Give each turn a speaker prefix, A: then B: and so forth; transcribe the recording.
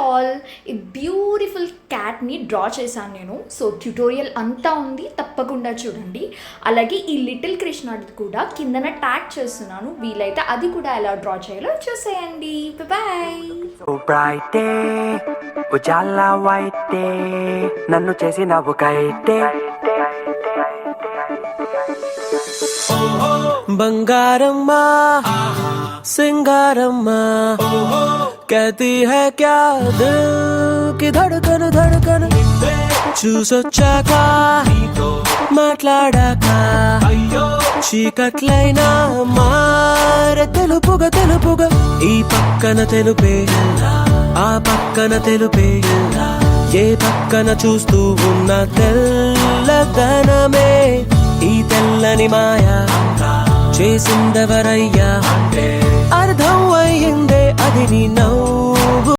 A: All, ఈ beautiful క్యాట్ని draw చేశాను నేను. సో ట్యుటోరియల్ అంతా ఉంది, తప్పకుండా చూడండి. అలాగే ఈ లిటిల్ కృష్ణది కూడా కిందన ట్యాగ్ చేస్తున్నాను, వీలైతే అది కూడా ఎలా డ్రా చేయాలో చూసేయండి. బాయ్.
B: ఉజాలా వైటే నన్ను చేసి నవ్వు కైటే బంగారమ్మా సింగారమ్మా कहती है क्या दिल की धड़कन धड़कन చూసొచ్చాక మాట్లాడాక చీకట్లైనా మార తెలుపుగా తెలుపుగా ఈ పక్కన తెలుపే ఆ పక్కన తెలుపే ఏ పక్కన చూస్తూ ఉన్న తెల్లదనమే ఈ తెల్లని మాయా చేసిందెవరయ్యా అర్థం అయ్యిందే అది నీ నవ్వు